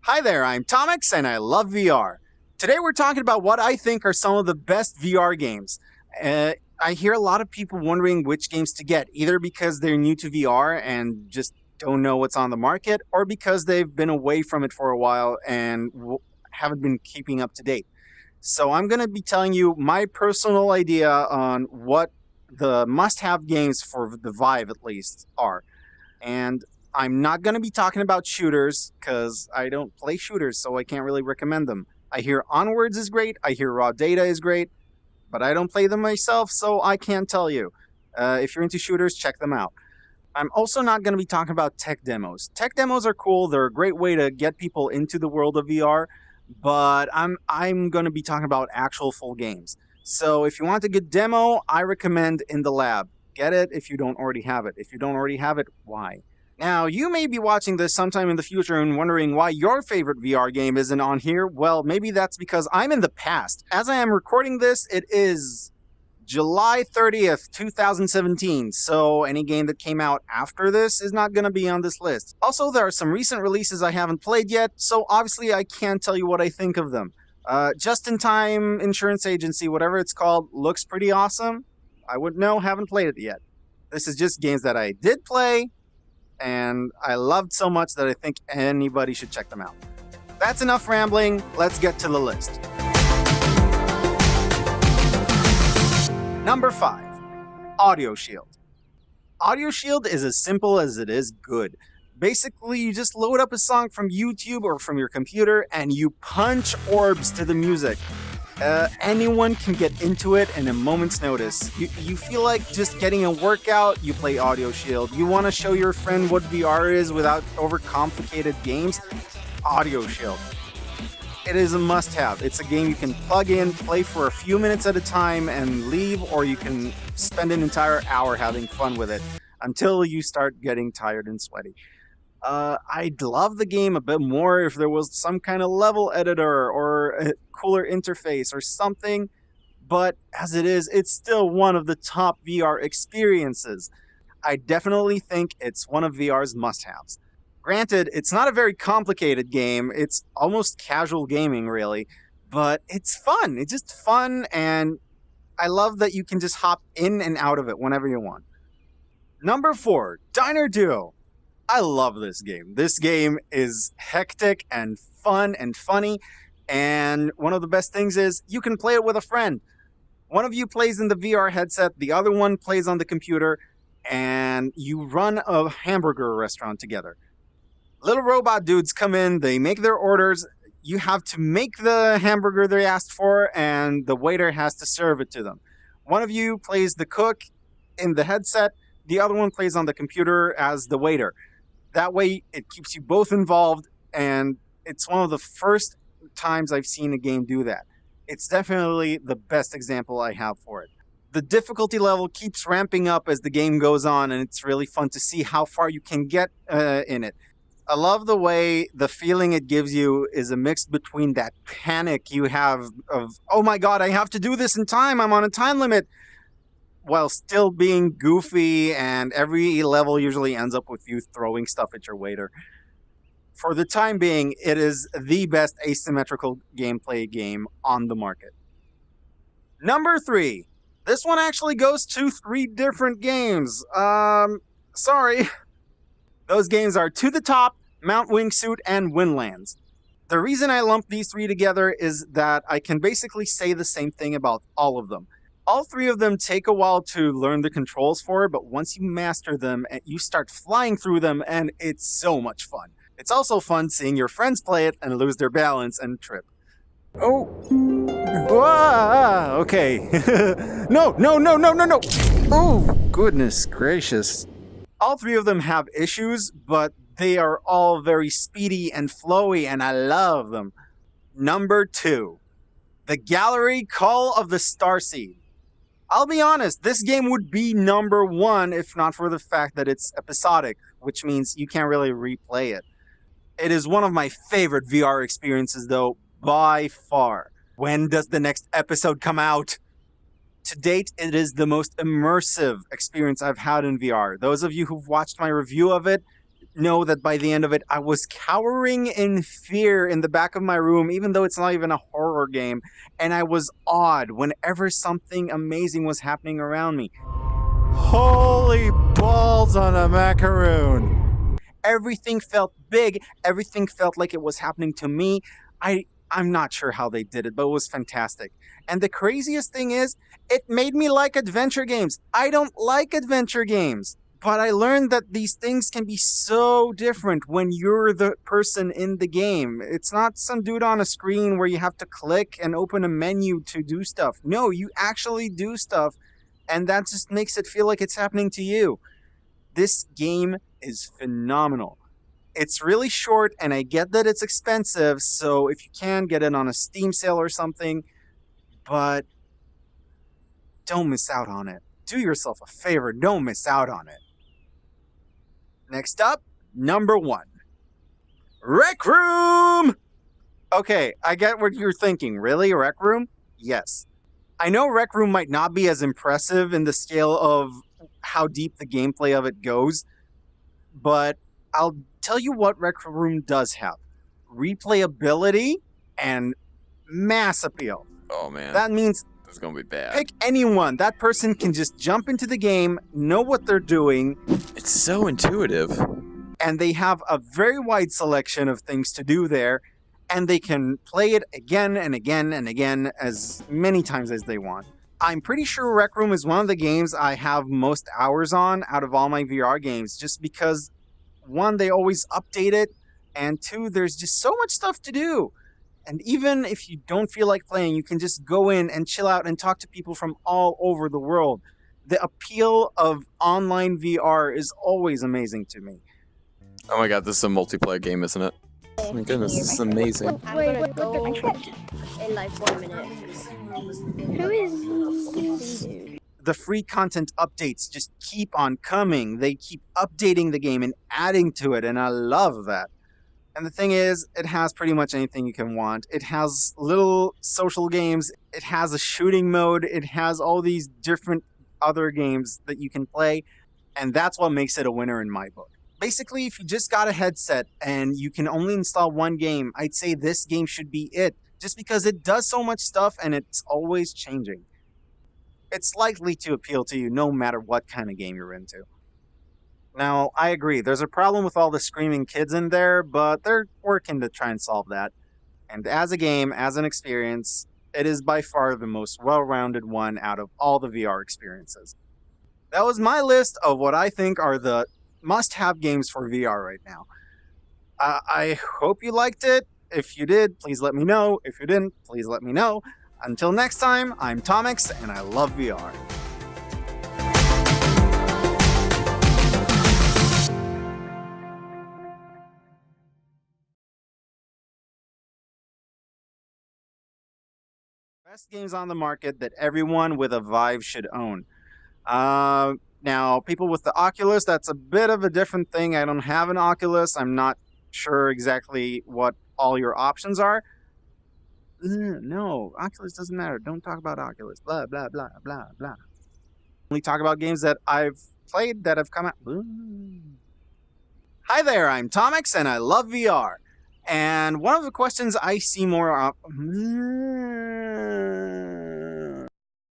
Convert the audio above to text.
Hi there, I'm Tomix and I love VR. Today we're talking about what I think are some of the best VR games. I hear a lot of people wondering which games to get, either because they're new to VR and just don't know what's on the market, or because they've been away from it for a while and haven't been keeping up to date. So I'm going to be telling you my personal idea on what the must-have games for the Vive at least are. And I'm not going to be talking about shooters because I don't play shooters, so I can't really recommend them. I hear Onwards is great, I hear Raw Data is great, but I don't play them myself, so I can't tell you. If you're into shooters, check them out. I'm also not going to be talking about tech demos. Tech demos are cool, they're a great way to get people into the world of VR, but I'm going to be talking about actual full games. So if you want a good demo, I recommend In the Lab. Get it if you don't already have it. If you don't already have it, why? Now, you may be watching this sometime in the future and wondering why your favorite VR game isn't on here. Well, maybe that's because I'm in the past. As I am recording this, it is July 30th, 2017, so any game that came out after this is not going to be on this list. Also, there are some recent releases I haven't played yet, so obviously I can't tell you what I think of them. Just-in-Time Insurance Agency, whatever it's called, looks pretty awesome. I wouldn't know, haven't played it yet. This is just games that I did play, and I loved so much that I think anybody should check them out. That's enough rambling, let's get to the list. Number 5, Audioshield. Audioshield is as simple as it is good. Basically, you just load up a song from YouTube or from your computer and you punch orbs to the music. Anyone can get into it in a moment's notice. You feel like just getting a workout, you play Audioshield. You want to show your friend what VR is without overcomplicated games? Audioshield. It is a must-have. It's a game you can plug in, play for a few minutes at a time, and leave, or you can spend an entire hour having fun with it until you start getting tired and sweaty. I'd love the game a bit more if there was some kind of level editor or a cooler interface or something, but as it is, it's still one of the top VR experiences. I definitely think it's one of VR's must-haves. Granted, it's not a very complicated game, it's almost casual gaming really, but it's fun. It's just fun, and I love that you can just hop in and out of it whenever you want. Number 4, Diner Duo. I love this game. This game is hectic and fun and funny, and one of the best things is you can play it with a friend. One of you plays in the VR headset, the other one plays on the computer, and you run a hamburger restaurant together. Little robot dudes come in, they make their orders, you have to make the hamburger they asked for, and the waiter has to serve it to them. One of you plays the cook in the headset, the other one plays on the computer as the waiter. That way, it keeps you both involved, and it's one of the first times I've seen a game do that. It's definitely the best example I have for it. The difficulty level keeps ramping up as the game goes on, and it's really fun to see how far you can get in it. I love the way the feeling it gives you is a mix between that panic you have of, oh my god, I have to do this in time, I'm on a time limit, while still being goofy, and every level usually ends up with you throwing stuff at your waiter. For the time being, it is the best asymmetrical gameplay game on the market. Number 3. This one actually goes to 3 different games. Sorry. Those games are To the Top, Mount Wingsuit, and Windlands. The reason I lump these 3 together is that I can basically say the same thing about all of them. All 3 of them take a while to learn the controls for, but once you master them, you start flying through them, and it's so much fun. It's also fun seeing your friends play it and lose their balance and trip. Oh. Ah, okay. No. Oh, goodness gracious. All 3 of them have issues, but they are all very speedy and flowy, and I love them. Number 2. The Gallery Call of the Starseed. I'll be honest, this game would be number 1 if not for the fact that it's episodic, which means you can't really replay it. It is one of my favorite VR experiences, though, by far. When does the next episode come out? To date, it is the most immersive experience I've had in VR. Those of you who've watched my review of it know that by the end of it, I was cowering in fear in the back of my room, even though it's not even a horror game. And I was awed whenever something amazing was happening around me. Holy balls on a macaroon! Everything felt big. Everything felt like it was happening to me. I'm not sure how they did it, but it was fantastic. And the craziest thing is, it made me like adventure games. I don't like adventure games, but I learned that these things can be so different when you're the person in the game. It's not some dude on a screen where you have to click and open a menu to do stuff. No, you actually do stuff, and that just makes it feel like it's happening to you. This game is phenomenal. It's really short, and I get that it's expensive, so if you can, get it on a Steam sale or something, but don't miss out on it. Do yourself a favor, don't miss out on it. Next up, number 1. Rec Room! Okay, I get what you're thinking. Really, Rec Room? Yes. I know Rec Room might not be as impressive in the scale of how deep the gameplay of it goes, but I'll tell you what Rec Room does have. Replayability and mass appeal. Oh man, That means this is gonna be bad. pick anyone. That person can just jump into the game, know what they're doing, It's so intuitive. and they have a very wide selection of things to do there, and they can play it again and again and again as many times as they want. I'm pretty sure Rec Room is one of the games I have most hours on out of all my VR games, just because, one, they always update it, and two, there's just so much stuff to do. And even if you don't feel like playing, you can just go in and chill out and talk to people from all over the world. The appeal of online VR is always amazing to me. Oh my god, this is a multiplayer game, isn't it? Oh my goodness, this is amazing. I'm gonna go in like 1 minute. Who is this dude? The free content updates just keep on coming. They keep updating the game and adding to it, and I love that. And the thing is, it has pretty much anything you can want. It has little social games, it has a shooting mode, it has all these different other games that you can play, and that's what makes it a winner in my book. Basically, if you just got a headset and you can only install one game, I'd say this game should be it, just because it does so much stuff and it's always changing. It's likely to appeal to you no matter what kind of game you're into. Now, I agree, there's a problem with all the screaming kids in there, but they're working to try and solve that. And as a game, as an experience, it is by far the most well-rounded one out of all the VR experiences. That was my list of what I think are the must-have games for VR right now. I hope you liked it. If you did, please let me know. If you didn't, please let me know. Until next time, I'm Tomix, and I love VR. Best games on the market that everyone with a Vive should own. Now, people with the Oculus, that's a bit of a different thing. I don't have an Oculus. I'm not sure exactly what all your options are. No, Oculus doesn't matter. Don't talk about Oculus. Blah, blah, blah, blah, blah. Only talk about games that I've played that have come out. Hi there, I'm Tomix, and I love VR. And one of the questions I see more often...